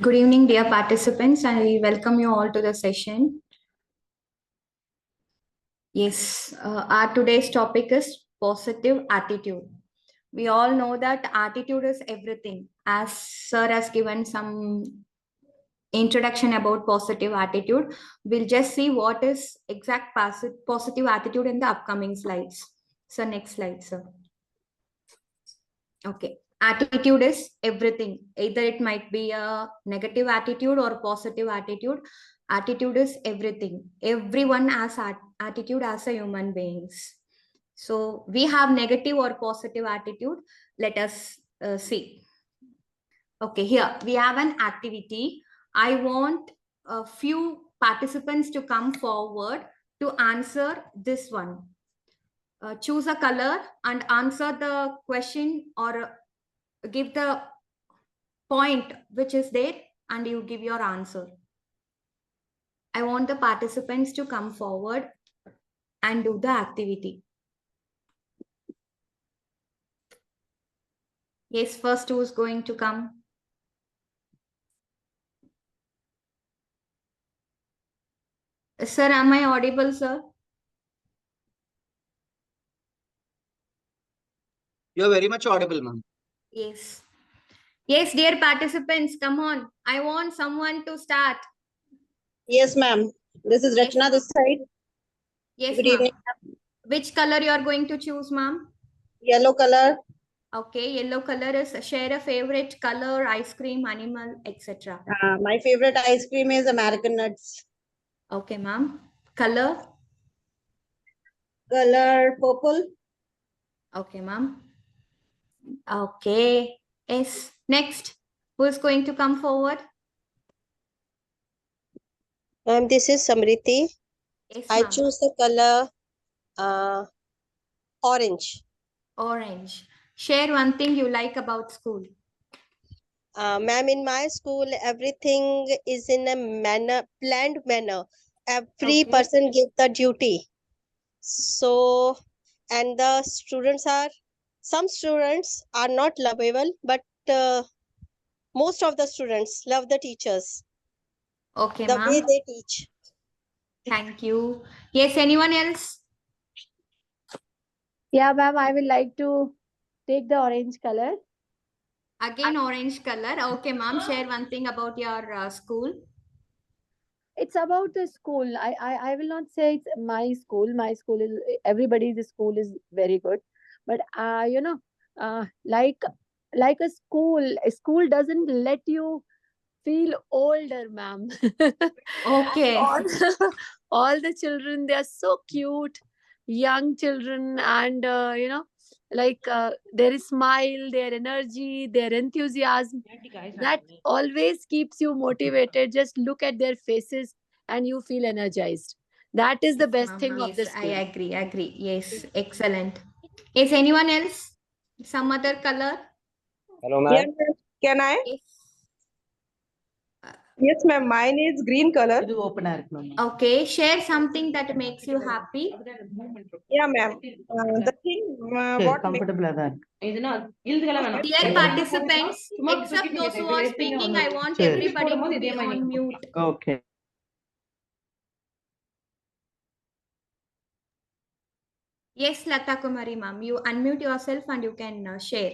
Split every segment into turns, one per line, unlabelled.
Good evening, dear participants, and we welcome you all to the session. Yes, our today's topic is positive attitude. We all know that attitude is everything. As Sir has given some introduction about positive attitude, we'll just see what is exact positive attitude in the upcoming slides. So, next slide, sir. Okay. Attitude is everything. Either it might be a negative attitude or positive attitude. Attitude is everything. Everyone has attitude as a human beings. So we have negative or positive attitude. Let us see. Okay, here we have an activity. I want a few participants to come forward to answer this one. Choose a color and answer the question or give the point which is there and you give your answer. I want the participants to come forward and do the activity. Yes, first who is going to come? Sir, am I audible, sir?
You're very much audible, ma'am.
Yes. Yes, dear participants, come on. I want someone to start.
Yes, ma'am. This is
Yes,
Rachna this side.
yes,
Good
ma'am.
evening.
Which color you are going to choose, ma'am?
Yellow color.
Okay, yellow color is share a favorite color, ice cream, animal, etc.
My favorite ice cream is American Nuts.
Okay, ma'am. Color?
Color purple.
Okay, ma'am. Okay. Yes. Next, who is going to come forward?
This is Samriti.
Yes,
I
ma'am.
choose the color orange.
Orange. Share one thing you like about school.
Ma'am, in my school, everything is in a planned manner. Every
Okay.
person gives the duty. So, and the some students are not lovable, but most of the students love the teachers,
Okay,
the way
ma'am.
they teach.
Thank you. Yes, anyone else?
Yeah, ma'am, I will like to take the orange color.
Again, orange color. Okay, ma'am. Share one thing about your school.
It's about the school. I will not say it's my school. My school is everybody's school is very good, but like a school doesn't let you feel older, ma'am.
Okay.
All the children, they are so cute, young children, and their smile, their energy, their enthusiasm, that always keeps you motivated. Just look at their faces and you feel energized. That is the best
Ma'am,
thing of
yes,
the school.
I agree. Yes, excellent. Is anyone else? Some other color?
Hello,
Yeah,
ma'am.
ma'am. Can I?
Yes.
Yes, ma'am. Mine is green color.
Okay, share something that makes you happy.
Yeah, ma'am. The thing what
Dear participants, except those who are speaking, I want everybody to be on mute.
Okay.
Yes, Lata Kumari ma'am, you unmute yourself and you can share.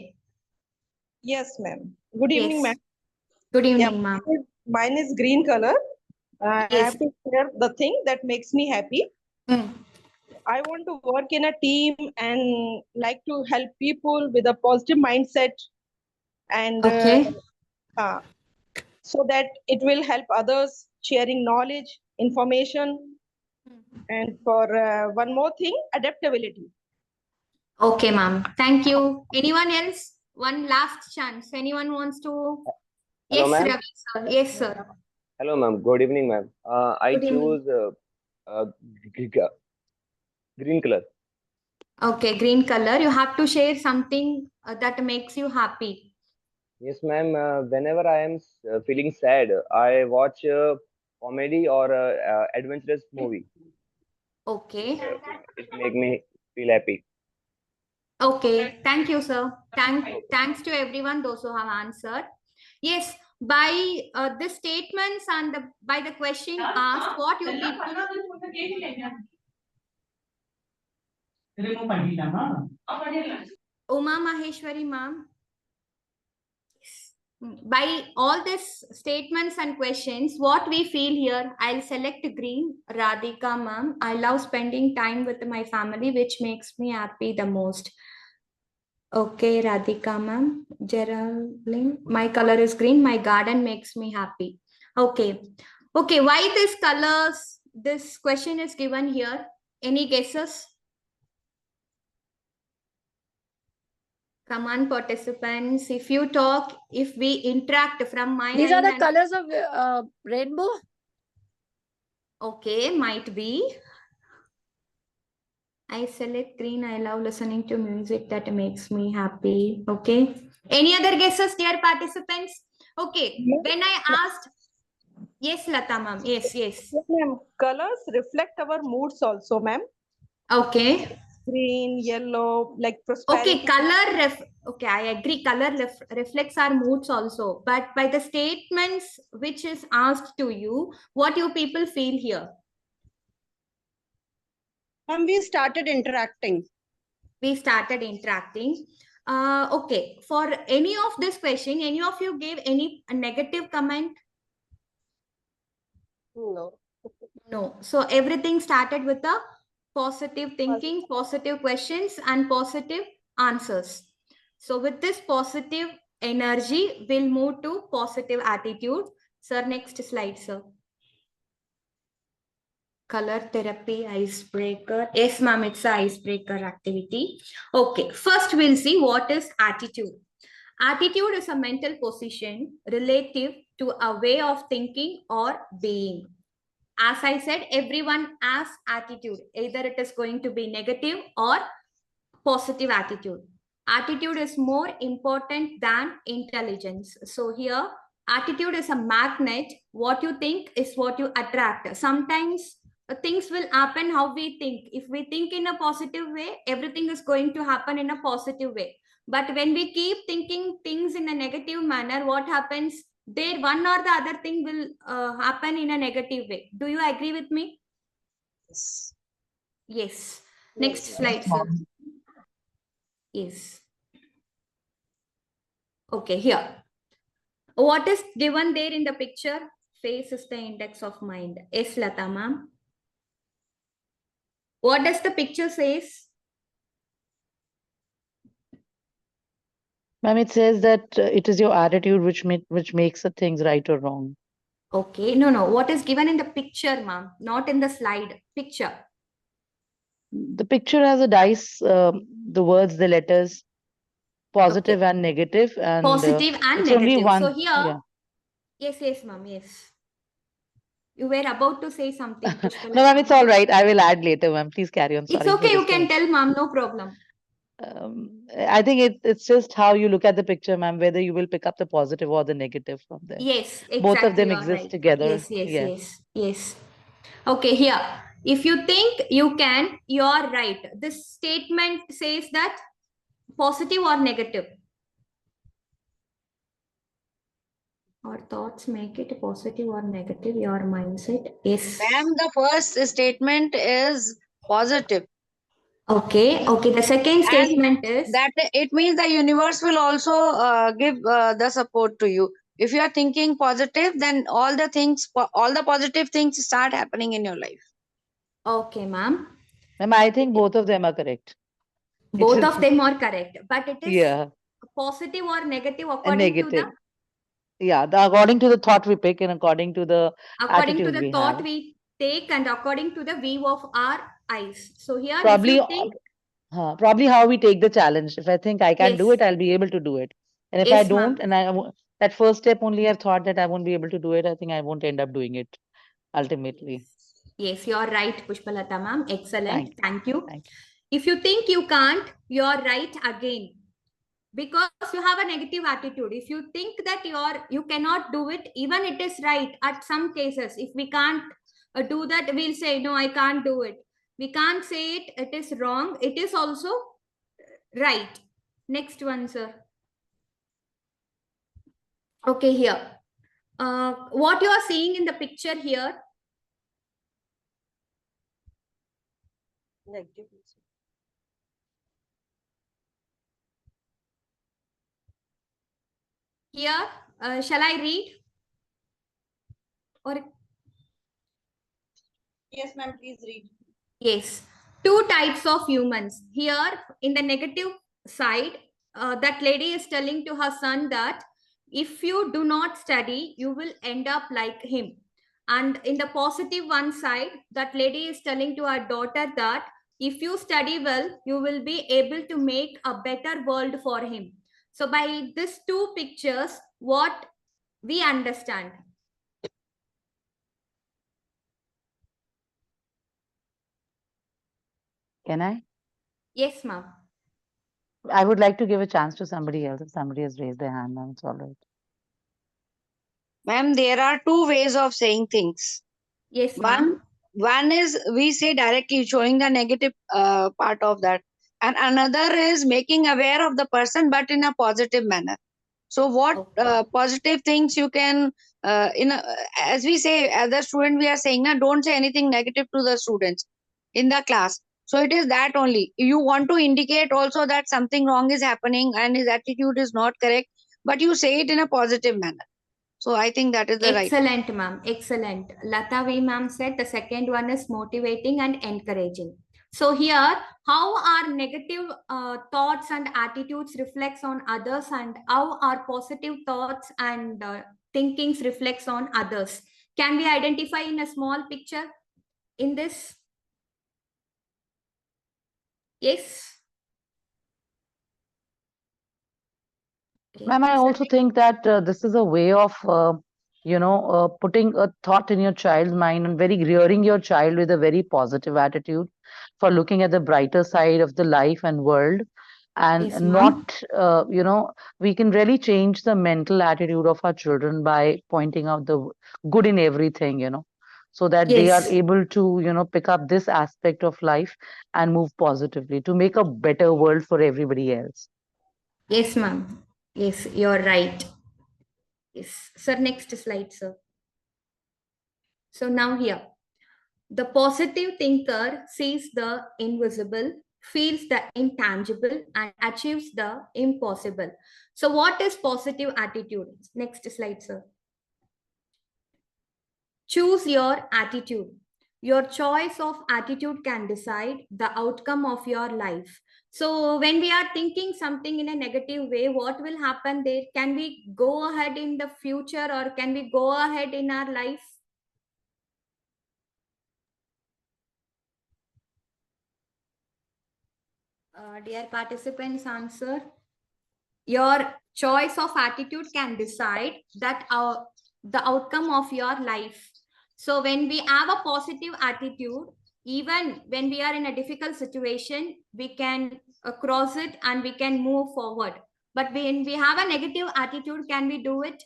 Yes, ma'am. Good evening,
Yes.
ma'am.
Good
Yeah,
evening, ma'am.
mine is green color. I
Yes.
have to share the thing that makes me happy.
Mm.
I want to work in a team and like to help people with a positive mindset and
Okay.
so that it will help others sharing knowledge, information, and for one more thing, adaptability.
Okay, ma'am. Thank you. Anyone else? One last chance. Anyone wants to?
Hello,
Yes,
ma'am.
Ravi sir. Yes, sir.
Hello, ma'am. Good evening, ma'am. I
Good evening.
choose green color.
Okay, green color. You have to share something that makes you happy.
Yes, ma'am. Whenever I am feeling sad, I watch a comedy or a adventurous movie.
Okay.
It make me feel happy.
Okay. Thank you, sir. Thanks to everyone, those who have answered. Yes, by the statements and by the question asked, what you people. Uma Maheshwari ma'am. By all these statements and questions, what we feel here, I'll select green. Radhika ma'am, I love spending time with my family, which makes me happy the most. Okay, Radhika ma'am. Geraldine, my color is green. My garden makes me happy. Okay. Okay, why this colors? This question is given here. Any guesses? Come on, participants. If you talk, if we interact from my
These are
line
the colors of rainbow.
Okay, might be. I select green. I love listening to music that makes me happy. Okay. Any other guesses, dear participants? Okay. When I asked, yes, Lata ma'am. Yes, yes.
Yes, ma'am. Colors reflect our moods also, ma'am.
Okay.
Green, yellow, like prosperity.
Okay, okay, I agree. Color reflects our moods also. But by the statements which is asked to you, what you people feel here?
And we started interacting.
We started interacting. Okay, for any of this question, any of you gave any negative comment?
No.
No. So everything started with a positive thinking, positive questions, and positive answers. So with this positive energy, we'll move to positive attitude. Sir, next slide, sir. Color therapy icebreaker. Yes, ma'am, it's an icebreaker activity. Okay, first we'll see what is attitude. Attitude is a mental position relative to a way of thinking or being. As I said, everyone has attitude. Either it is going to be negative or positive attitude. Attitude is more important than intelligence. So here, attitude is a magnet. What you think is what you attract. Sometimes things will happen how we think. If we think in a positive way, everything is going to happen in a positive way. But when we keep thinking things in a negative manner, what happens? There one or the other thing will happen in a negative way. Do you agree with me?
Yes.
Yes. Next slide, sir. Yes. Okay, here. What is given there in the picture? Face is the index of mind. Yes, Lata ma'am. What does the picture says?
Ma'am, it says that it is your attitude which makes the things right or wrong.
Okay, no. What is given in the picture, ma'am? Not in the slide. Picture.
The picture has a dice, the words, the letters, positive
Okay.
and negative, and
Positive and
it's only
negative. So
one.
here,
Yeah.
yes, ma'am, yes. You were about to say something, Pushpalata.
No, ma'am, it's all right. I will add later, ma'am. Please carry on.
It's
Sorry for
okay. You can
disturb.
tell, ma'am. No problem.
I think it's just how you look at the picture, ma'am, whether you will pick up the positive or the negative from there.
Yes, exactly.
Both of them
You're
exist
right.
together.
Yes. Okay, here. If you think you can, you're right. This statement says that positive or negative. Our thoughts make it positive or negative, your mindset. Yes.
Ma'am, the first statement is positive.
Okay. The second statement is
That it means the universe will also give the support to you. If you are thinking positive, then all the positive things start happening in your life.
okay, ma'am.
Ma'am, I think both of them are correct.
Both of them are correct, but it is
Yeah,
positive or negative
a
according to the
negative. Yeah, according to the thought we pick and according to the attitude we
thought
have.
we take and according to the view of our eyes. So here, if
Probably,
you think,
probably how we take the challenge. If I think I can do
yes,
it, I'll be able to do it. And if I
yes,
don't,
ma'am.
and that first step only I've thought that I won't be able to do it, I think I won't end up doing it ultimately.
Yes, you're right, Pushpalata ma'am. Excellent. Thank you.
Thank you.
If you think you can't, you're right again. Because you have a negative attitude. If you think that you cannot do it, even it is right at some cases. If we can't do that, we'll say, no, I can't do it. We can't say it is wrong. It is also right. Next one, sir. Okay, here. What you are seeing in the picture here,
Negative.
here, shall I read? Or
Yes, ma'am, please read.
yes, two types of humans. Here, in the negative side, that lady is telling to her son that if you do not study, you will end up like him. And in the positive one side, that lady is telling to her daughter that if you study well, you will be able to make a better world for him. So, by these two pictures, what we understand.
Can I?
Yes, ma'am.
I would like to give a chance to somebody else. If somebody has raised their hand, ma'am, it's all right.
Ma'am, there are two ways of saying things.
Yes,
One,
ma'am.
one is we say directly showing the negative part of that, and another is making aware of the person, but in a positive manner. So, what
Okay.
positive things you can, as we say, as a student, we are saying, na, don't say anything negative to the students in the class. So, it is that only. You want to indicate also that something wrong is happening and his attitude is not correct, but you say it in a positive manner. So, I think that is the right.
Excellent, ma'am. Excellent. Lata V ma'am said the second one is motivating and encouraging. So here, how our negative thoughts and attitudes reflects on others, and how our positive thoughts and thinkings reflects on others. Can we identify in a small picture in this? Yes. Okay.
Ma'am, I
So
also think that this is a way of, putting a thought in your child's mind and very rearing your child with a very positive attitude for looking at the brighter side of the life and world. And
yes,
not,
ma'am.
we can really change the mental attitude of our children by pointing out the good in everything, so that they are
Yes.
able to, pick up this aspect of life and move positively to make a better world for everybody else.
Yes, ma'am. Yes, you're right. Yes. Sir, next slide, sir. So now here. The positive thinker sees the invisible, feels the intangible, and achieves the impossible. So, what is positive attitude? Next slide, sir. Choose your attitude. Your choice of attitude can decide the outcome of your life. So, when we are thinking something in a negative way, what will happen there? Can we go ahead in the future, or can we go ahead in our life? Dear participants, answer. Your choice of attitude can decide that the outcome of your life. So when we have a positive attitude, even when we are in a difficult situation, we can cross it and we can move forward. But when we have a negative attitude, can we do it?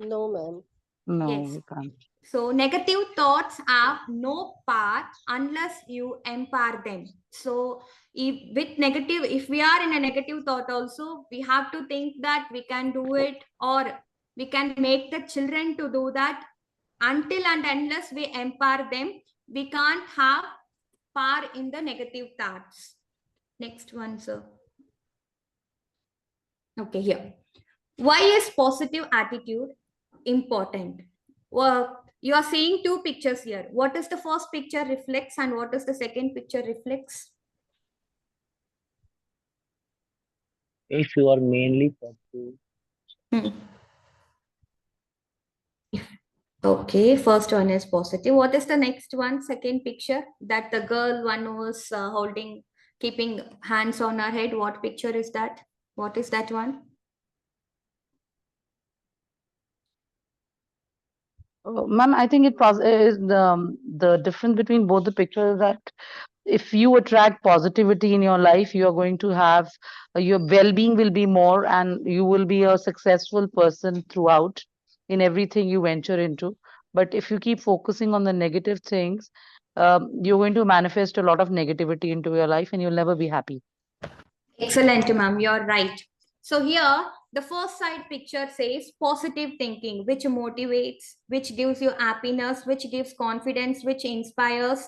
No, ma'am.
No,
Yes.
we can't.
So negative thoughts have no power unless you empower them. So if we are in a negative thought also, we have to think that we can do it, or we can make the children to do that. Until and unless we empower them, we can't have power in the negative thoughts. Next one, sir. Okay, here. Why is positive attitude important? Well, you are seeing two pictures here. What is the first picture reflects and what is the second picture reflects?
If you are mainly positive,
Hmm. Okay, first one is positive. What is the next one? Second picture, that the girl one was keeping hands on her head. What picture is that? What is that one?
Ma'am, I think is the difference between both the pictures that if you attract positivity in your life, you are going to have your well-being will be more, and you will be a successful person throughout in everything you venture into. But if you keep focusing on the negative things, you're going to manifest a lot of negativity into your life, and you'll never be happy.
Excellent, ma'am. You're right. So here, the first side picture says positive thinking, which motivates, which gives you happiness, which gives confidence, which inspires,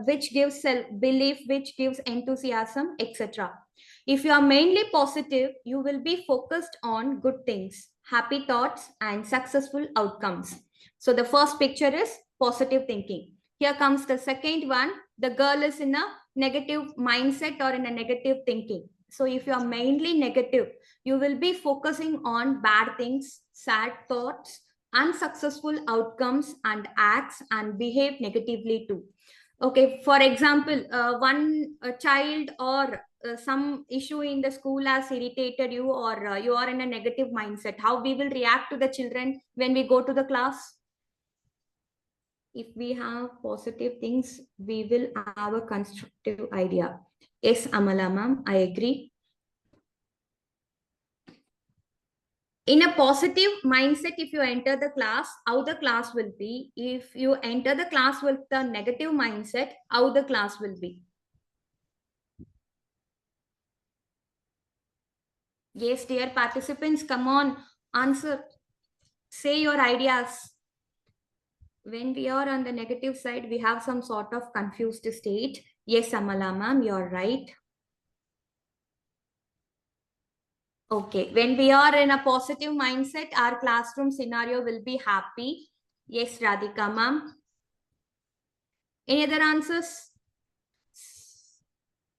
which gives self-belief, which gives enthusiasm, etc. If you are mainly positive, you will be focused on good things, happy thoughts, and successful outcomes. So the first picture is positive thinking. Here comes the second one. The girl is in a negative mindset or in a negative thinking. So if you are mainly negative, you will be focusing on bad things, sad thoughts, unsuccessful outcomes and acts, and behave negatively too. Okay, for example, one child or some issue in the school has irritated you, or you are in a negative mindset. How we will react to the children when we go to the class? If we have positive things, we will have a constructive idea. Yes, Amala ma'am, I agree. In a positive mindset, if you enter the class, how the class will be? If you enter the class with the negative mindset, how the class will be? Yes, dear participants, come on, answer. Say your ideas. When we are on the negative side, we have some sort of confused state. Yes, Amala ma'am, you're right. Okay, when we are in a positive mindset, our classroom scenario will be happy. Yes, Radhika ma'am. Any other answers?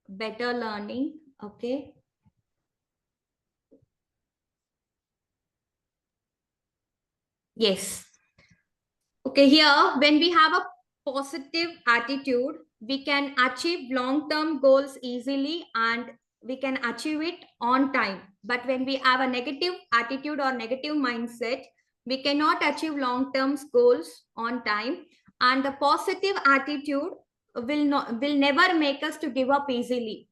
Better learning. Okay. Yes. Okay, here, when we have a positive attitude, we can achieve long-term goals easily and we can achieve it on time. But when we have a negative attitude or negative mindset, we cannot achieve long-term goals on time. And the positive attitude will never make us to give up easily.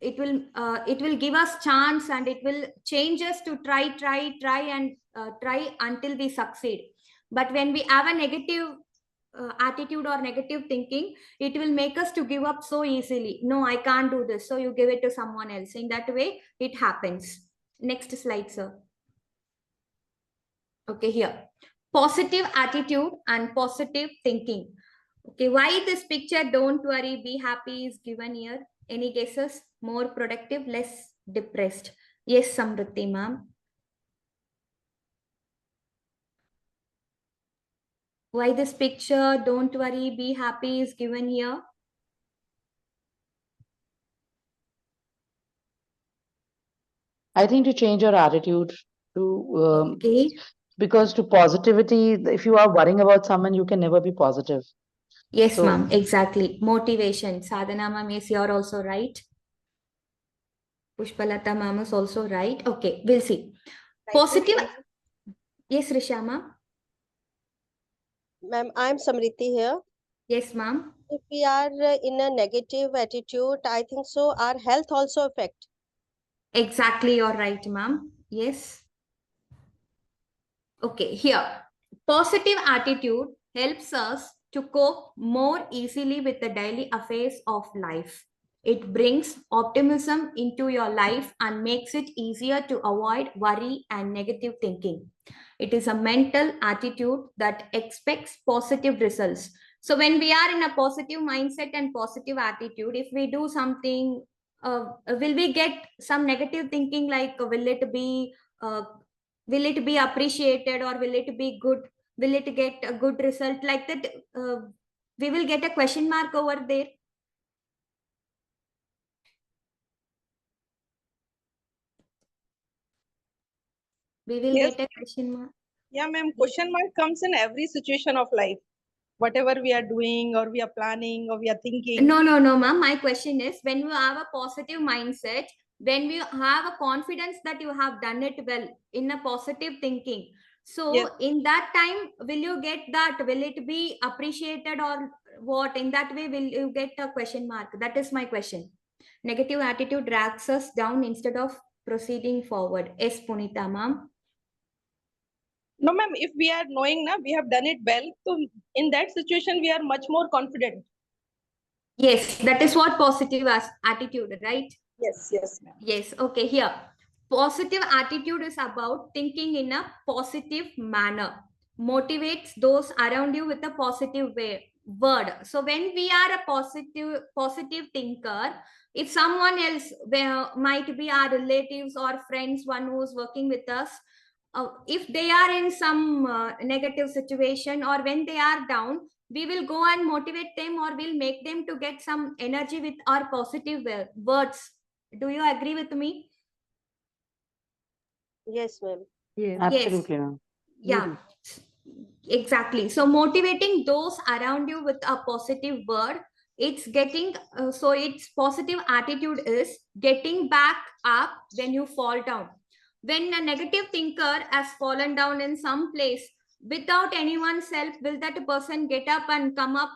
It will give us chance, and it will change us to try and try until we succeed. But when we have a negative attitude or negative thinking, it will make us to give up so easily. No, I can't do this, so you give it to someone else. In that way it happens. Next slide, sir. Okay, here, positive attitude and positive thinking. Okay, why this picture don't worry, be happy is given here? Any guesses? More productive, less depressed? Yes, Samriti ma'am. Why this picture don't worry, be happy is given here?
I think to change your attitude to
Okay.
because to positivity, if you are worrying about someone, you can never be positive.
Yes,
So-
ma'am. Exactly. Motivation. Sadhana ma'am, yes, you're also right. Pushpalata ma'am is also right. Okay, we'll see. Positive. Yes, Risha ma'am.
Ma'am, I'm Samriti here.
Yes, ma'am.
If we are in a negative attitude, I think so our health also affect.
Exactly, you're right, ma'am. Yes. Okay, here. Positive attitude helps us to cope more easily with the daily affairs of life. It brings optimism into your life and makes it easier to avoid worry and negative thinking. It is a mental attitude that expects positive results. So when we are in a positive mindset and positive attitude, if we do something, will we get some negative thinking like uh, will it be appreciated, or will it be good? Will it get a good result like that? We will get a question mark over there. We will
Yes.
get a question mark.
Yeah, ma'am. Question mark comes in every situation of life. Whatever we are doing, or we are planning, or we are thinking.
No, ma'am. My question is, when you have a positive mindset, when you have a confidence that you have done it well in a positive thinking, so
Yes.
in that time, will you get that? Will it be appreciated or what? In that way, will you get a question mark? That is my question. Negative attitude drags us down instead of proceeding forward. Yes, Punita ma'am.
No, ma'am. If we are knowing now, we have done it well. So in that situation, we are much more confident.
Yes, that is what positive attitude, right?
Yes, yes, ma'am.
Yes, okay, here. Positive attitude is about thinking in a positive manner, motivates those around you with a positive word. So when we are a positive thinker, if someone else might be our relatives or friends, one who's working with us, if they are in some negative situation or when they are down, we will go and motivate them or we'll make them to get some energy with our positive words. Do you agree with me?
Yes, ma'am.
Yes.
Yes.
Absolutely, ma'am.
Yeah, exactly. So motivating those around you with a positive word, it's getting so its positive attitude is getting back up when you fall down. When a negative thinker has fallen down in some place, without anyone's help, will that person get up and come up?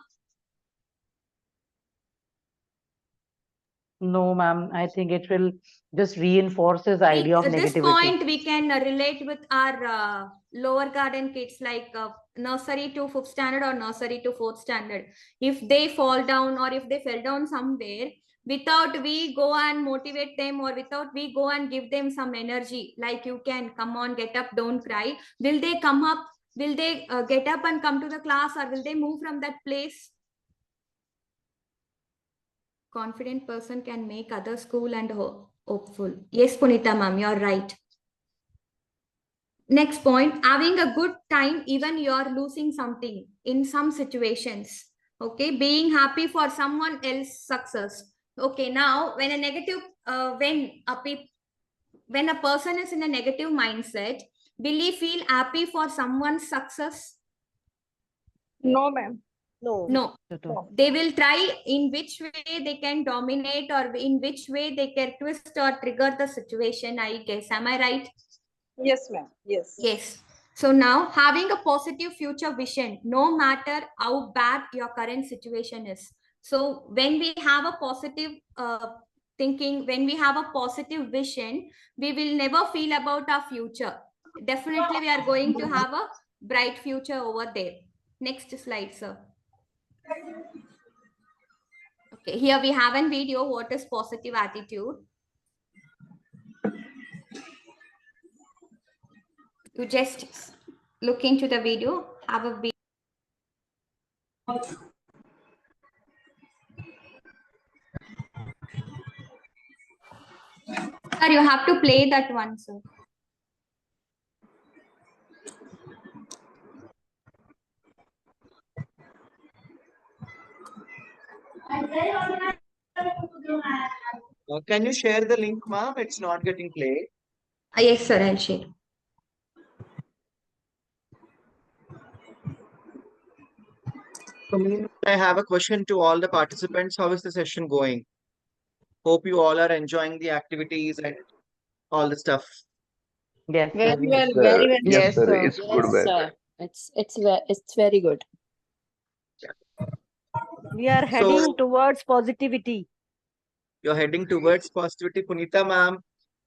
No, ma'am. I think it will just reinforce his idea of
At this
negativity.
point, we can relate with our lower garden kids, like nursery to 5th standard or nursery to 4th standard. If they fall down or if they fell down somewhere, without we go and motivate them or without we go and give them some energy, like you can come on, get up, don't cry, will they come up? Will they get up and come to the class, or will they move from that place? Confident person can make others cool and hopeful. Yes, Punita ma'am, you're right. Next point, having a good time even you're losing something in some situations. Okay, being happy for someone else's success. Okay, now when a negative when a person is in a negative mindset, will he feel happy for someone's success?
No, ma'am.
No.
No. They will try in which way they can dominate or in which way they can twist or trigger the situation, I guess. Am I right?
Yes, ma'am. Yes.
Yes. So now having a positive future vision, no matter how bad your current situation is. So when we have a positive thinking, when we have a positive vision, we will never feel about our future. Definitely we are going to have a bright future over there. Next slide, sir. Okay, here we have a video. What is positive attitude? You just look into the video, have a video. Sir, you have to play that one, sir.
Can you share the link, ma'am? It's not getting played.
Yes, sir, I'll share.
So, meanwhile, I have a question to all the participants. How is the session going? Hope you all are enjoying the activities and all the stuff.
Yes, sir.
Very well,
Yes, sir.
very well.
Yes, sir. It's good,
Yes,
ma'am.
sir. It's very good.
We are
So
heading towards positivity.
you're heading towards positivity, Punita ma'am.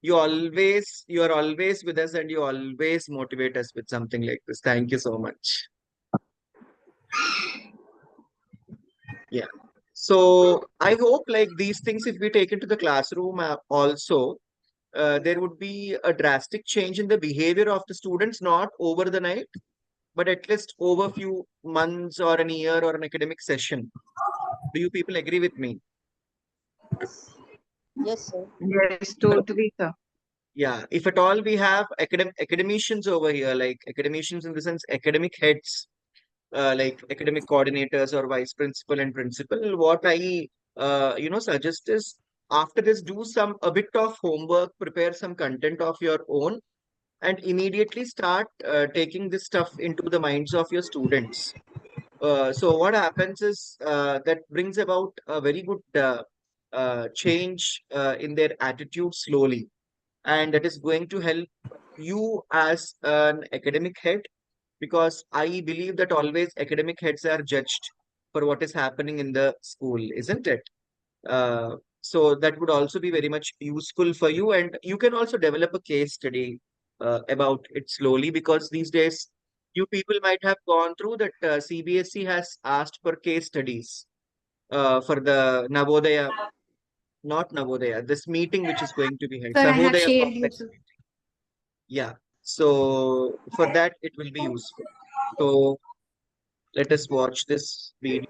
You are always with us and you always motivate us with something like this. Thank you so much. Yeah. So I hope like these things, if we take into the classroom also, there would be a drastic change in the behavior of the students, not over the night, but at least over a few months or an year or an academic session. Do you people agree with me?
Yes, sir.
Yes, totally, sir.
Yeah. If at all we have academicians over here, like academicians in the sense academic heads, like academic coordinators or vice principal and principal, what I suggest is after this, do a bit of homework, prepare some content of your own, and immediately start taking this stuff into the minds of your students. So what happens is that brings about a very good change in their attitude slowly, and that is going to help you as an academic head, because I believe that always academic heads are judged for what is happening in the school, isn't it? So that would also be very much useful for you, and you can also develop a case study about it slowly, because these days you people might have gone through that CBSE has asked for case studies for the Navodaya not Navodaya, this meeting which is going to be held,
Sir, I have
Sahodaya
shared you.
Complex.
Sir.
Yeah. So for that, it will be useful. So let us watch this video.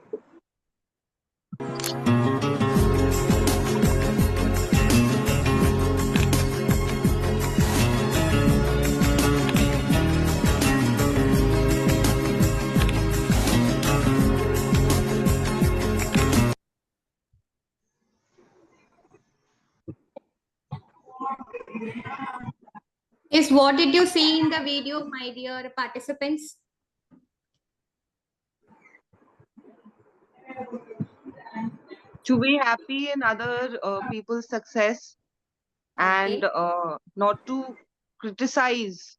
Yes, what did you see in the video, my dear participants?
To be happy in other people's success and not to criticize,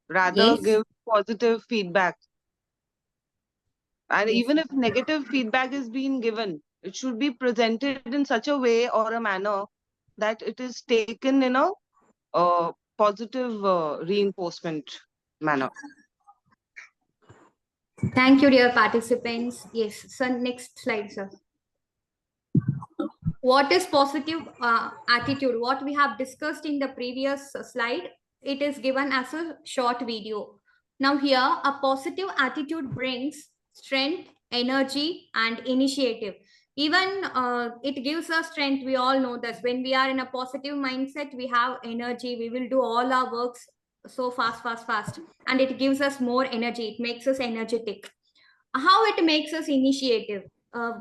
rather
Yes.
give positive feedback. And
Yes.
even if negative feedback is being given, it should be presented in such a way or a manner that it is taken in a positive reinforcement manner.
Thank you, dear participants. Yes, sir. Next slide, sir. What is positive attitude? What we have discussed in the previous slide, it is given as a short video. Now here, a positive attitude brings strength, energy, and initiative. Even it gives us strength. We all know this. When we are in a positive mindset, we have energy. We will do all our works so fast. And it gives us more energy. It makes us energetic. How it makes us initiative?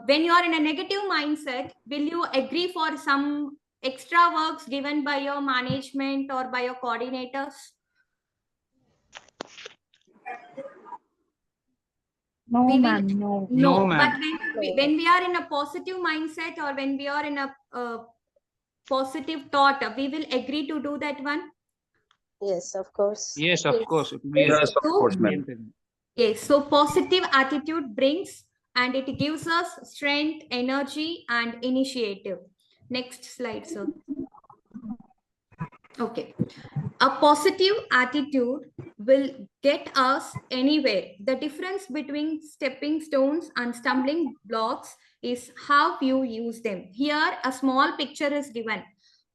When you are in a negative mindset, will you agree for some extra works given by your management or by your coordinators?
No,
We will,
ma'am. No.
no,
No,
but
ma'am.
when we are in a positive mindset or when we are in a positive thought, we will agree to do that one.
Yes, of course.
Yes, of course. It will be
Yes,
a
so,
ma'am.
yes, so positive attitude brings and it gives us strength, energy, and initiative. Next slide, sir. Okay. A positive attitude will get us anywhere. The difference between stepping stones and stumbling blocks is how you use them. Here, a small picture is given.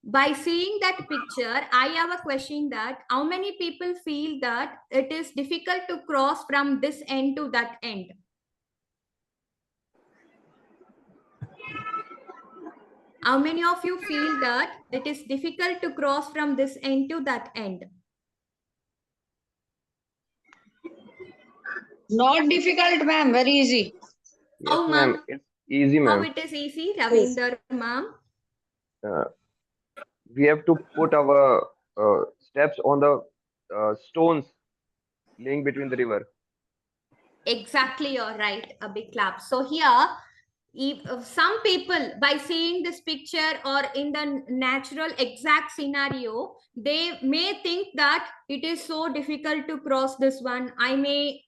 By seeing that picture, I have a question that how many people feel that it is difficult to cross from this end to that end? How many of you feel that it is difficult to cross from this end to that end?
Not difficult, ma'am. Very easy.
Yes,
How,
ma'am.
ma'am?
It's easy,
How
ma'am.
it is easy, Ravinder, ma'am?
We have to put our steps on the stones laying between the river.
Exactly, you're right. A big clap. So here, if some people, by seeing this picture or in the natural exact scenario, they may think that it is so difficult to cross this one. I may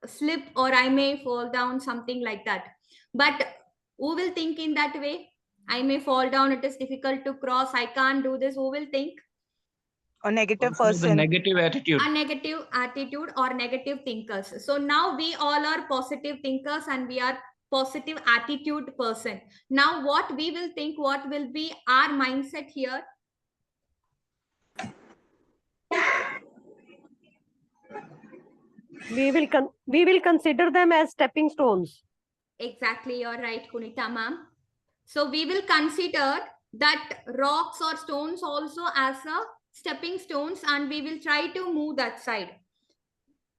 slip or I may fall down, something like that. But who will think in that way? I may fall down. It is difficult to cross. I can't do this. Who will think?
A negative
Also the
person.
negative attitude.
A negative attitude or negative thinkers. So now we all are positive thinkers and we are positive attitude person. Now what we will think, what will be our mindset here?
We will consider them as stepping stones.
Exactly, you're right, Kunita ma'am. So we will consider that rocks or stones also as a stepping stones and we will try to move that side.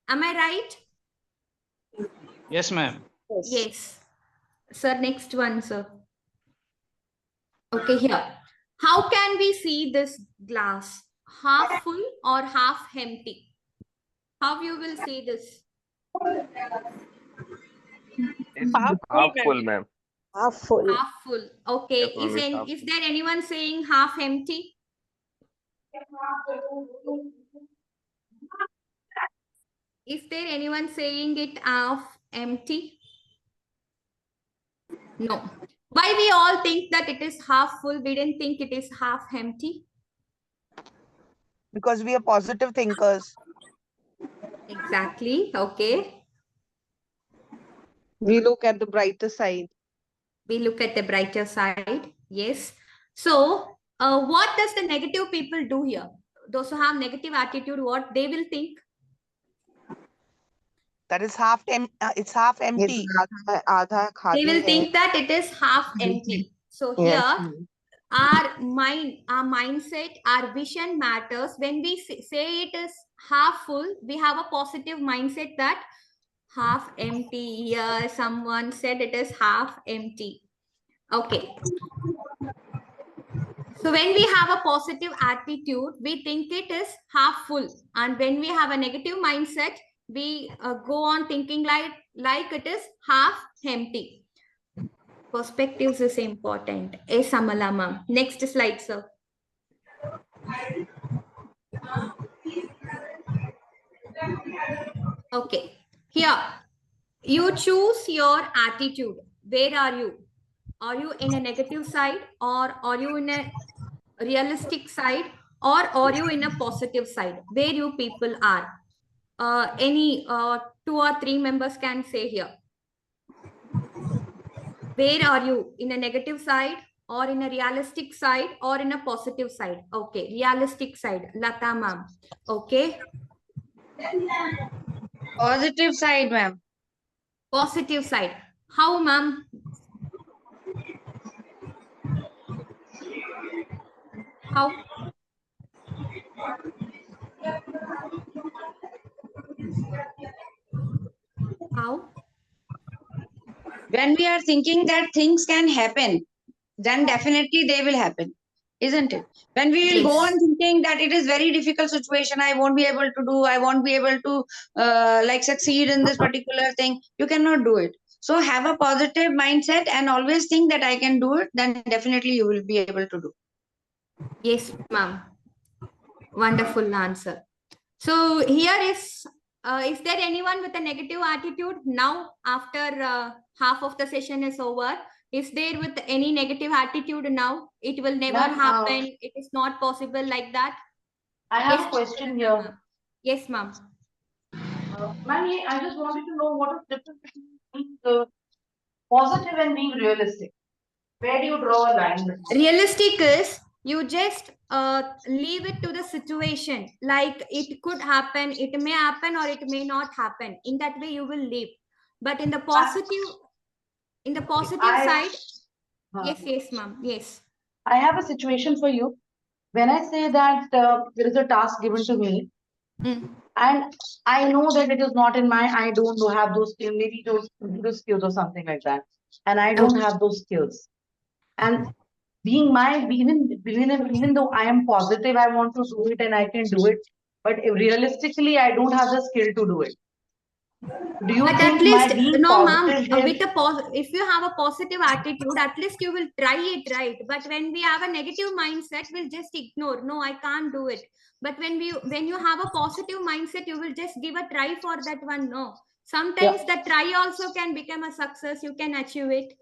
Am I right?
Yes, ma'am.
Yes. Sir, next one, sir. Okay, here. How can we see this glass? Half full or half empty? How you will see this?
It's
Half
half
full,
full, ma'am.
Half full.
Half full. Okay.
Yes, ma'am. It's half
Is
full.
there anyone saying half empty? Is there anyone saying it half empty? No. Why we all think that it is half full? We didn't think it is half empty.
because we are positive thinkers.
Exactly. Okay.
We look at the brighter side.
We look at the brighter side. Yes. So, what does the negative people do here? Those who have negative attitude, what they will think?
That is half it's half empty.
They will think that it is half empty. So here,
Yes.
our mind, our mindset, our vision matters. When we say it is half full, we have a positive mindset that half empty. Here, someone said it is half empty. Okay. So when we have a positive attitude, we think it is half full. And when we have a negative mindset, we go on thinking like it is half empty. Perspectives is important. A Samalama. Next slide, sir. Okay. Here, you choose your attitude. Where are you? Are you in a negative side, or are you in a realistic side, or are you in a positive side? Where you people are? Any 2 or 3 members can say here. Where are you? In a negative side, or in a realistic side, or in a positive side? Okay, realistic side. Lata ma'am. Okay.
Positive side, ma'am.
Positive side. How, ma'am? How? How?
When we are thinking that things can happen, then definitely they will happen, isn't it? When we will go on thinking that it is very difficult situation, I won't be able to do, I won't be able to like succeed in this particular thing, you cannot do it. So have a positive mindset and always think that I can do it, then definitely you will be able to do.
Yes, ma'am. Wonderful answer. So here is there anyone with a negative attitude now after half of the session is over? Is there with any negative attitude now? It will never happen. It is not possible like that.
I have
Yes,
a question here.
Yes, ma'am.
Ma'am, I just wanted to know what is the difference between positive and being realistic. Where do you draw a line?
Realistic is you just leave it to the situation. Like it could happen, it may happen, or it may not happen. In that way, you will live. But in the positive side, yes, ma'am. Yes.
I have a situation for you. When I say that there is a task given to me, and I know that it is not in my, I don't have those skills, maybe those skills or something like that, and I don't have those skills. And being even though I am positive, I want to do it and I can do it, but realistically, I don't have the skill to do it. Do you
But
think
at least,
my being
no, ma'am,
positive
with if you have a positive attitude, at least you will try it, right? But when we have a negative mindset, we'll just ignore. No, I can't do it. But when you have a positive mindset, you will just give a try for that one. No, sometimes the try also can become a success. You can achieve it.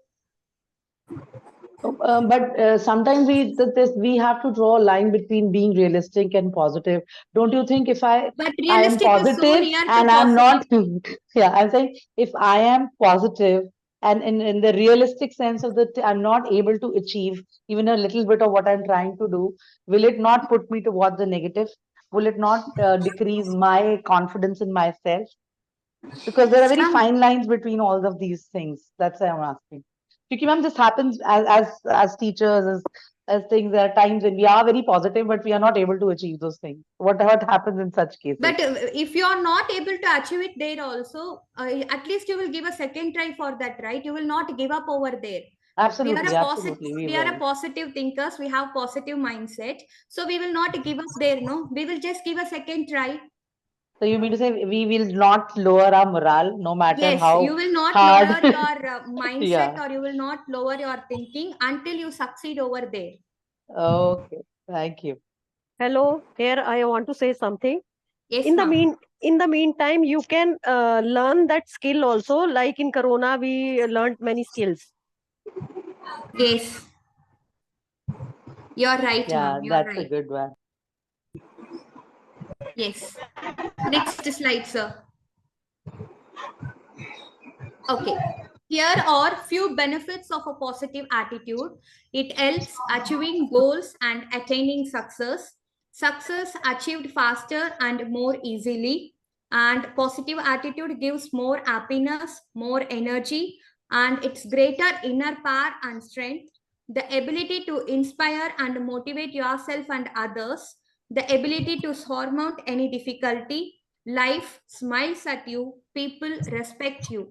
But sometimes we have to draw a line between being realistic and positive. Don't you think if I am
realistic is so
positive
near to
and I'm not,
positive.
yeah, I'm saying if I am positive and in the realistic sense of I'm not able to achieve even a little bit of what I'm trying to do, will it not put me towards the negative? Will it not decrease my confidence in myself? Because there are very fine lines between all of these things. That's why I'm asking. Because ma'am, this happens as teachers, as things. There are times when we are very positive, but we are not able to achieve those things. What happens in such cases?
But if you are not able to achieve it there also, at least you will give a second try for that, right? You will not give up over there.
Absolutely,
We are a positive thinkers. We have positive mindset. So we will not give up there, no? We will just give a second try.
So you mean to say we will not lower our morale no matter how
you will not
hard.
lower your mindset,
Yeah.
or you will not lower your thinking until you succeed over there.
Okay, thank you.
Hello, here I want to say something.
Yes,
in the meantime, you can learn that skill also. Like in Corona, we learned many skills.
Yes, you're right, ma'am. You're
That's
right.
a good one.
Yes. Next slide, sir. Okay. Here are few benefits of a positive attitude. It helps achieving goals and attaining success. Success achieved faster and more easily. And positive attitude gives more happiness, more energy, and it's greater inner power and strength. The ability to inspire and motivate yourself and others. The ability to surmount any difficulty. Life smiles at you. People respect you.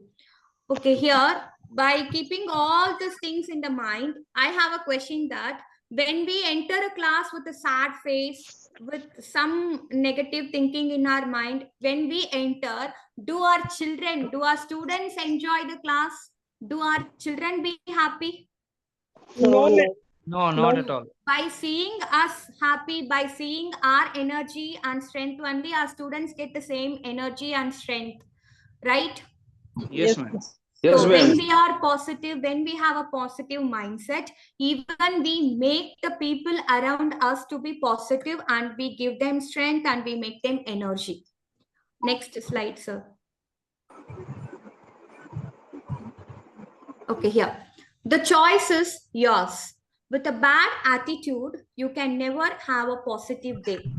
Okay, here, by keeping all these things in the mind, I have a question that when we enter a class with a sad face, with some negative thinking in our mind, when we enter, do our children, do our students enjoy the class? Do our children be happy?
No, ma'am.
No, not at all.
By seeing us happy, by seeing our energy and strength only, our students get the same energy and strength, right?
Yes, ma'am.
So when we are positive, when we have a positive mindset, even we make the people around us to be positive and we give them strength and we make them energy. Next slide, sir. Okay, here. The choice is yours. With a bad attitude, you can never have a positive day.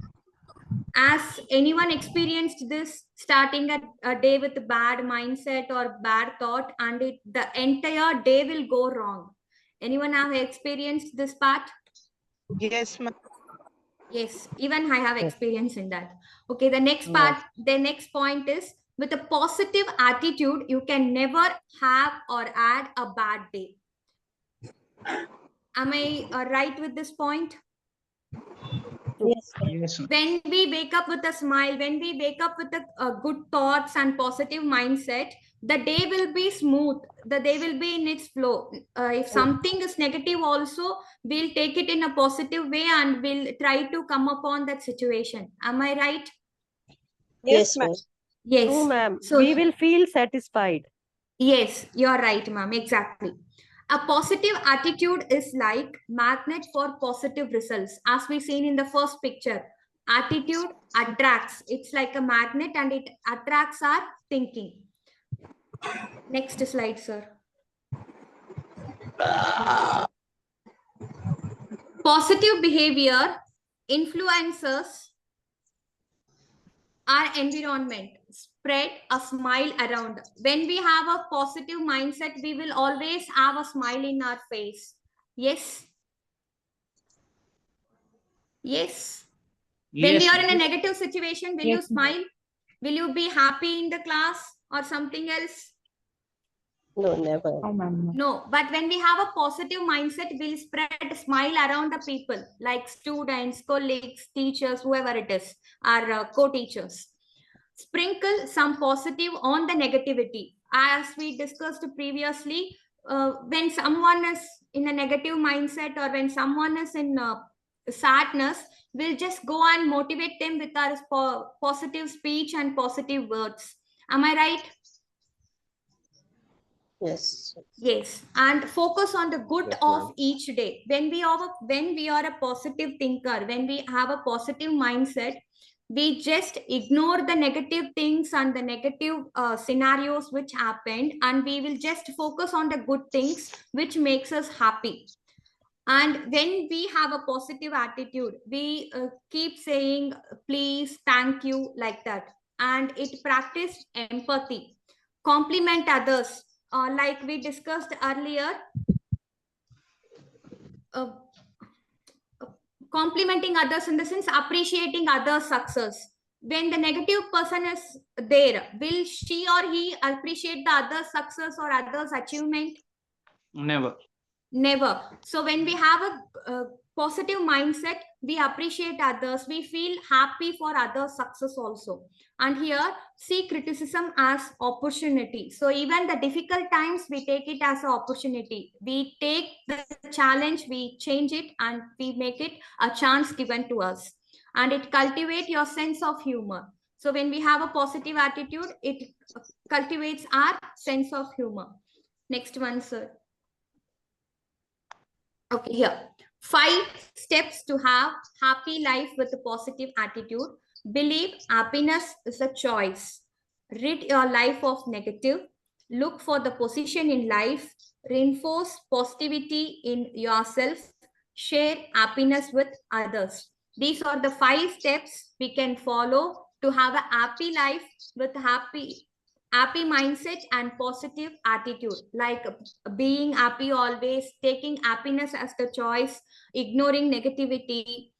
Has anyone experienced this, starting a day with a bad mindset or bad thought, and the entire day will go wrong? Anyone have experienced this part?
Yes, ma'am.
Yes, even I have experience in that. Okay, the next part, the next point is, with a positive attitude, you can never have or add a bad day. Am I right with this point?
Yes.
When we wake up with a smile, when we wake up with good thoughts and positive mindset, the day will be smooth. The day will be in its flow. If something is negative also, we'll take it in a positive way and we'll try to come upon that situation. Am I right?
Yes, ma'am.
Yes.
True, ma'am.
So
We will feel satisfied.
yes, you're right, ma'am. Exactly. A positive attitude is like magnet for positive results. As we seen in the first picture, attitude attracts. It's like a magnet and it attracts our thinking. Next slide, sir. Positive behavior influences our environment. Spread a smile around. When we have a positive mindset, we will always have a smile in our face. Yes. Yes. When we are in a negative situation, will you smile? Will you be happy in the class or something else?
No, never.
No, but when we have a positive mindset, we'll spread a smile around the people, like students, colleagues, teachers, whoever it is, our co-teachers. Sprinkle some positive on the negativity. As we discussed previously, when someone is in a negative mindset or when someone is in sadness, we'll just go and motivate them with our positive speech and positive words. Am I right?
Yes.
Yes, and focus on the good of each day. When we are a positive thinker, when we have a positive mindset, we just ignore the negative things and the negative scenarios which happened, and we will just focus on the good things which makes us happy. And when we have a positive attitude, we keep saying please, thank you, like that, and it practice empathy, compliment others, like we discussed earlier, uh, complimenting others in the sense appreciating others' success. When the negative person is there, will she or he appreciate the other's success or others' achievement?
Never.
Never. So when we have a positive mindset, we appreciate others, we feel happy for others' success also. And here, see criticism as opportunity. So even the difficult times, we take it as an opportunity. We take the challenge, we change it, and we make it a chance given to us. And it cultivates your sense of humor. So when we have a positive attitude, it cultivates our sense of humor. Next one, sir. Okay, here. 5 steps to have happy life with a positive attitude. Believe happiness is a choice. Rid your life of negative. look for the position in life, reinforce positivity in yourself, share happiness with others. These are the 5 steps we can follow to have a happy life with happy mindset and positive attitude, like being happy always, taking happiness as the choice, ignoring negativity,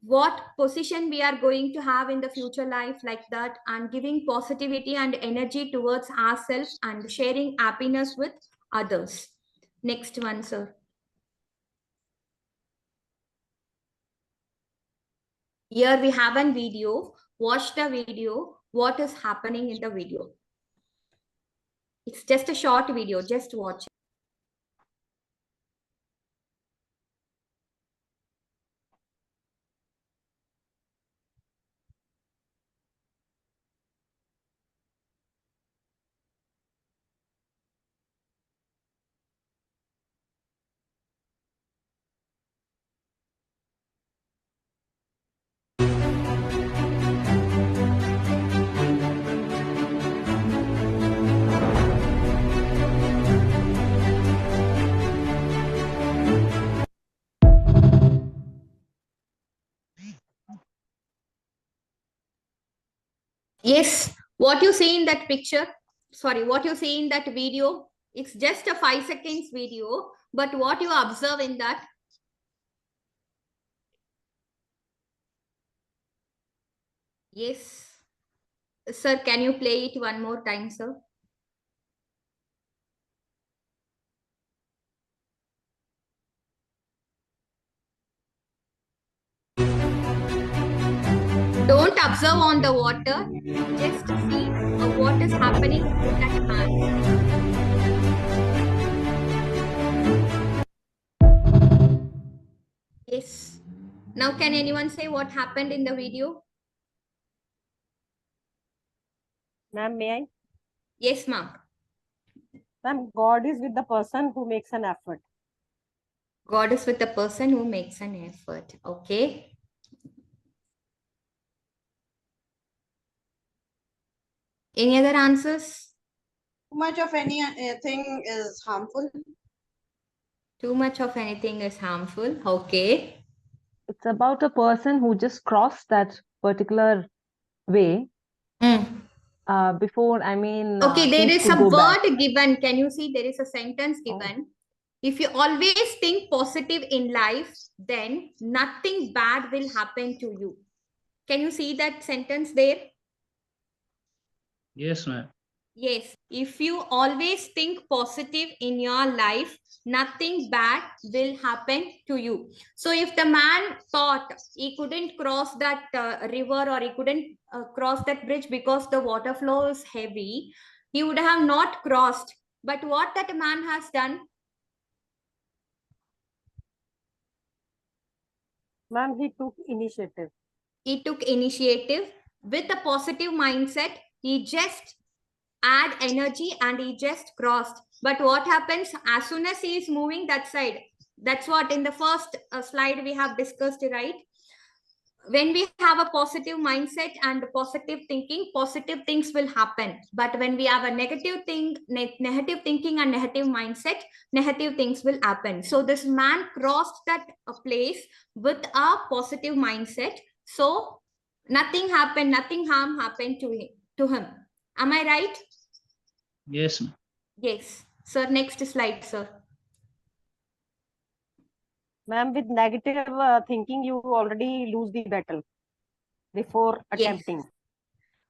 what position we are going to have in the future life, like that, and giving positivity and energy towards ourselves and sharing happiness with others. Next one, sir. Here we have a video. Watch the video. What is happening in the video? It's just a short video. Just watch it. Yes, what you see in that picture, sorry, what you see in that video, it's just a 5 seconds video, but what you observe in that, yes, sir, can you play it one more time, sir? Don't observe on the water, just see what is happening with that man. Yes. Now, can anyone say what happened in the video?
Ma'am, may I?
Yes, ma'am.
Ma'am, God is with the person who makes an effort.
God is with the person who makes an effort. Okay. Any other answers?
Too much of anything is harmful.
Too much of anything is harmful. Okay.
It's about a person who just crossed that particular way before,
Okay, there
things
is
could
a
go bad.
word given. Can you see there is a sentence given? If you always think positive in life, then nothing bad will happen to you. Can you see that sentence there?
Yes, ma'am.
Yes, if you always think positive in your life, nothing bad will happen to you. So if the man thought he couldn't cross that river, or he couldn't cross that bridge because the water flow is heavy, he would have not crossed. But what that man has done?
Ma'am, he took initiative.
He took initiative with a positive mindset. He just add energy and he just crossed. But what happens as soon as he is moving that side? That's what in the first slide we have discussed, right? When we have a positive mindset and positive thinking, positive things will happen. But when we have a negative negative thinking and negative mindset, negative things will happen. So this man crossed that place with a positive mindset. So nothing happened, nothing harm happened to him. Am I right?
Yes, ma'am.
Yes. Sir, next slide, sir.
Ma'am, with negative thinking, you already lose the battle before attempting.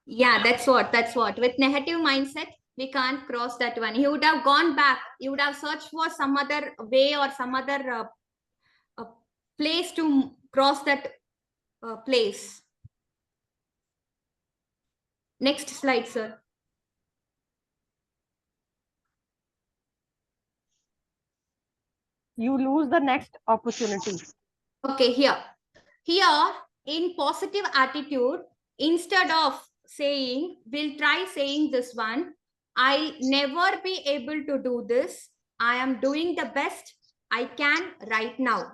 Yeah, that's what. With negative mindset, we can't cross that one. He would have gone back. He would have searched for some other way or some other place to cross that place. Next slide, sir.
You lose the next opportunity.
Okay, here in positive attitude, instead of saying, we'll try saying this one, I'll never be able to do this, I am doing the best I can right now.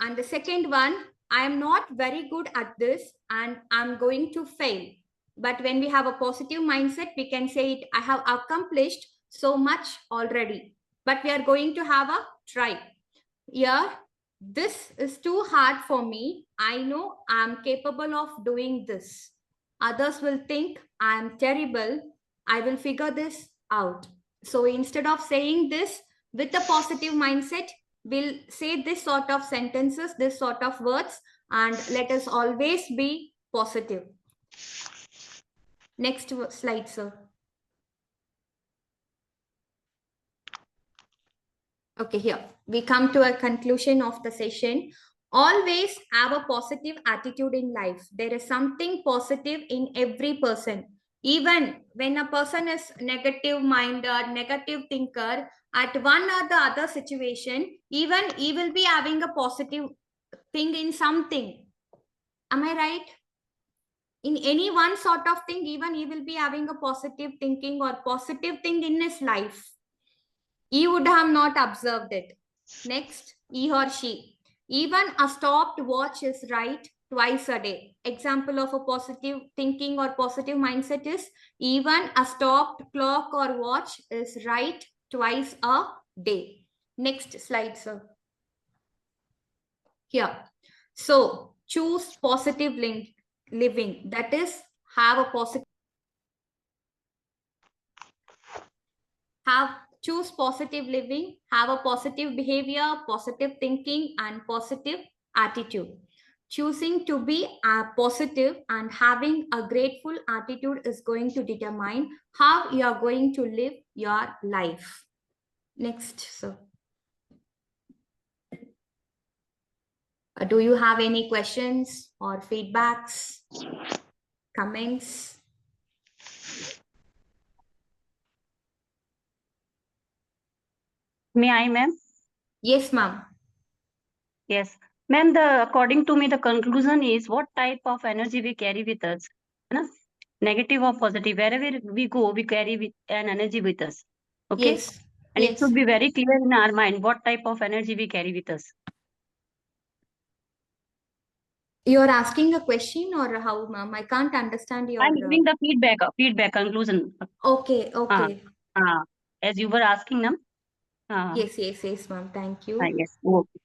And the second one, I am not very good at this and I'm going to fail. But when we have a positive mindset, we can say it, I have accomplished so much already, but we are going to have a try. Here, this is too hard for me. I know I'm capable of doing this. Others will think I'm terrible. I will figure this out. So instead of saying this with a positive mindset, we'll say this sort of sentences, this sort of words, and let us always be positive. Next slide, sir. Okay, here we come to a conclusion of the session. Always have a positive attitude in life. There is something positive in every person. Even when a person is negative minded, negative thinker, at one or the other situation, even he will be having a positive thing in something. Am I right? In any one sort of thing, even he will be having a positive thinking or positive thing in his life. He would have not observed it. Next, he or she. Even a stopped watch is right twice a day. Example of a positive thinking or positive mindset is even a stopped clock or watch is right twice a day. Next slide, sir. Here. So choose positive living. That is, have a positive. Choose positive living, have a positive behavior, positive thinking, and positive attitude. Choosing to be positive and having a grateful attitude is going to determine how you are going to live your life. Next, sir. Do you have any questions or feedbacks, comments?
May I, ma'am?
Yes, ma'am.
Yes. Ma'am, according to me, the conclusion is what type of energy we carry with us. Na? Negative or positive. Wherever we go, we carry with an energy with us. Okay?
Yes.
And
yes.
it should be very clear in our mind what type of energy we carry with us.
You're asking a question or how, ma'am? I can't understand your...
I'm giving the feedback conclusion.
Okay, okay.
As you were asking them.
Yes, ma'am. Thank you.
Yes. Okay.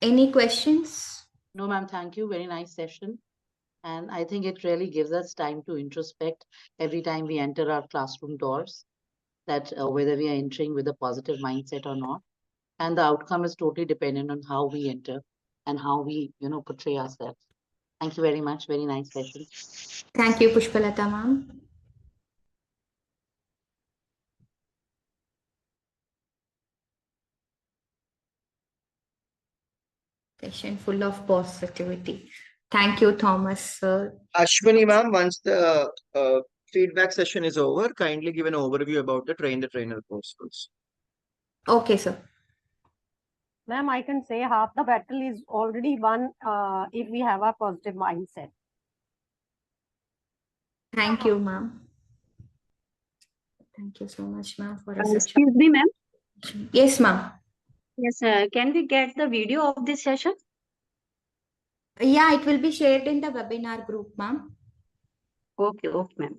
Any questions?
No, ma'am. Thank you. Very nice session. And I think it really gives us time to introspect every time we enter our classroom doors, that whether we are entering with a positive mindset or not. And the outcome is totally dependent on how we enter and how we, portray ourselves. Thank you very much. Very nice session.
Thank you, Pushpalata, ma'am. Session full of positivity. Thank you, Thomas, sir.
Ashwini, ma'am, once the feedback session is over, kindly give an overview about the Train the Trainer course.
Okay, sir.
Ma'am, I can say half the battle is already won if we have a positive mindset.
Thank you, ma'am. Thank you so much, ma'am, for a
Excuse me, ma'am.
Yes, ma'am.
Yes, can we get the video of this session?
Yeah, it will be shared in the webinar group, ma'am.
Okay, ma'am.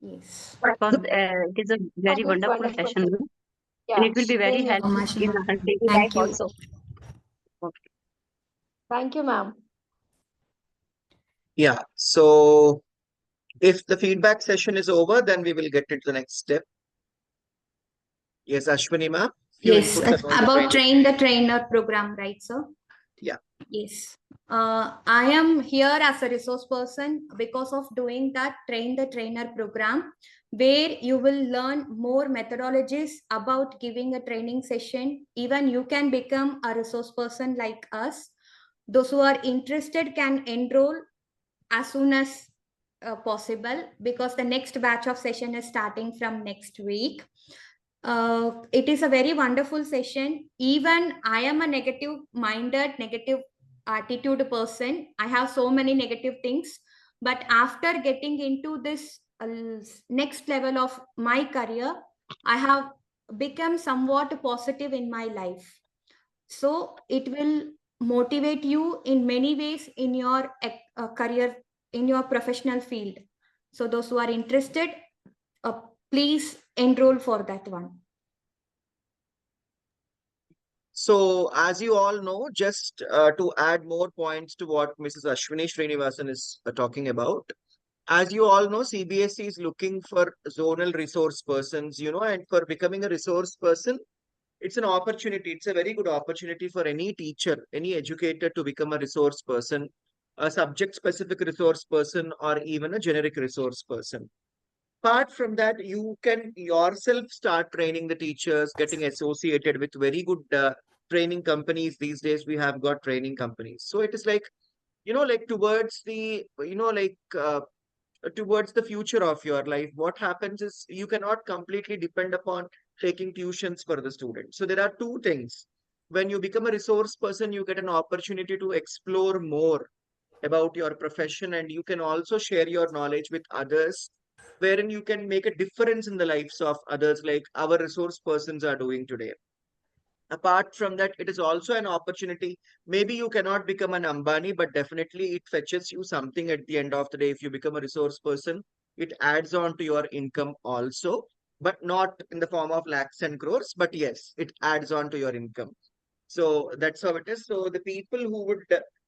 Yes.
Because it is a very wonderful session. And it will be very helpful in our daily life also. Okay.
Thank you, ma'am.
Yeah. So if the feedback session is over, then we will get into the next step. Yes, Ashwini, ma'am.
Yes, about Train the Trainer program, right, sir?
Yeah.
Yes. I am here as a resource person because of doing that Train the Trainer program, where you will learn more methodologies about giving a training session. Even you can become a resource person like us. Those who are interested can enroll as soon as possible, because the next batch of session is starting from next week. It is a very wonderful session. Even I am a negative attitude person. I have so many negative things, but after getting into this next level of my career, I have become somewhat positive in my life. So it will motivate you in many ways in your career, in your professional field. So those who are interested, please enroll for that one.
So, as you all know, just to add more points to what Mrs. Ashwini Srinivasan is talking about, as you all know, CBSE is looking for zonal resource persons, and for becoming a resource person, it's an opportunity. It's a very good opportunity for any teacher, any educator to become a resource person, a subject specific resource person, or even a generic resource person. Apart from that, you can yourself start training the teachers, getting associated with very good training companies. These days, we have got training companies. So it is like, like towards the, towards the future of your life. What happens is you cannot completely depend upon taking tuitions for the student. So there are two things. When you become a resource person, you get an opportunity to explore more about your profession, and you can also share your knowledge with others, wherein you can make a difference in the lives of others, like our resource persons are doing today. Apart from that, it is also an opportunity. Maybe you cannot become an Ambani, but definitely it fetches you something at the end of the day. If you become a resource person, it adds on to your income also, but not in the form of lakhs and crores, but yes, it adds on to your income. So that's how it is. So the people who would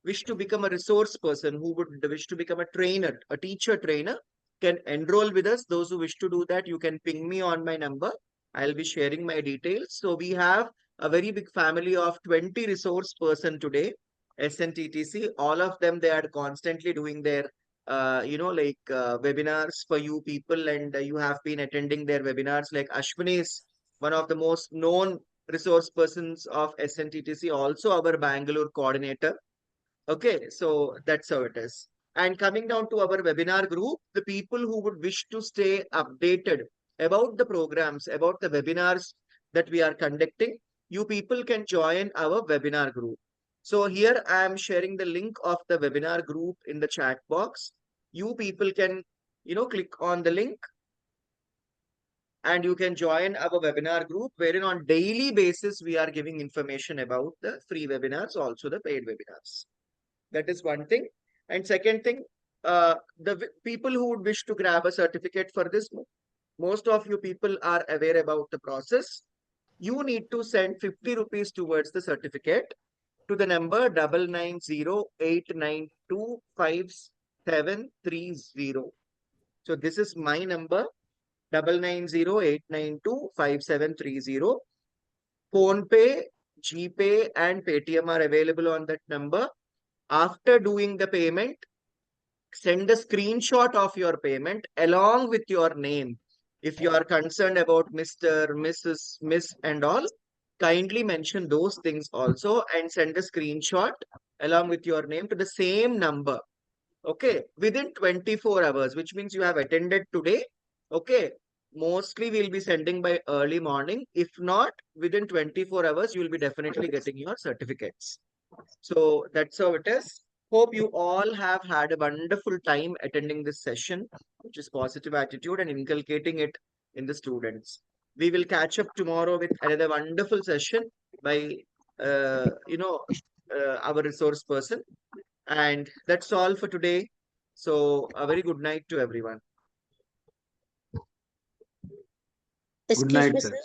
wish to become a resource person, who would wish to become a trainer, a teacher trainer, can enroll with us. Those who wish to do that, you can ping me on my number. I'll be sharing my details. So we have a very big family of 20 resource person today, SNTTC. All of them, they are constantly doing their, webinars for you people, and you have been attending their webinars. Like Ashwini is one of the most known resource persons of SNTTC, also our Bangalore coordinator. Okay, so that's how it is. And coming down to our webinar group, the people who would wish to stay updated about the programs, about the webinars that we are conducting, you people can join our webinar group. So here I am sharing the link of the webinar group in the chat box. You people can, click on the link and you can join our webinar group, wherein on daily basis we are giving information about the free webinars, also the paid webinars. That is one thing. And second thing, the people who would wish to grab a certificate for this, most of you people are aware about the process. You need to send 50 rupees towards the certificate to the number 9908925730. So this is my number, 9908925730. PhonePe, GPay, and Paytm are available on that number. After doing the payment, send a screenshot of your payment along with your name. If you are concerned about Mr., Mrs., Miss, and all, kindly mention those things also and send a screenshot along with your name to the same number. Okay, within 24 hours, which means you have attended today. Okay, mostly we'll be sending by early morning. If not, within 24 hours, you will be definitely getting your certificates. So that's how it is. Hope you all have had a wonderful time attending this session, which is positive attitude and inculcating it in the students. We will catch up tomorrow with another wonderful session by, our resource person. And that's all for today. So a very good night to everyone.
Excuse me, sir.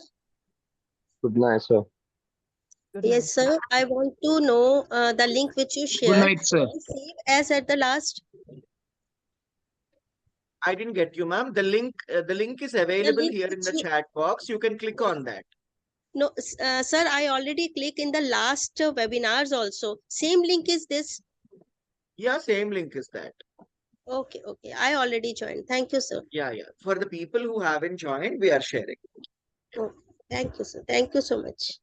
Good night, sir.
Yes, sir. I want to know the link which you shared.
night, sir.
Can I save as at the last?
I didn't get you, ma'am. The link is available
link
here in
which
the
you-
chat box. You can click on that.
No, sir, I already clicked in the last webinars also. Same link is this?
Yeah, same link is that.
Okay, okay. I already joined. Thank you, sir.
Yeah, yeah. For the people who haven't joined, we are sharing.
Oh, thank you, sir. Thank you so much.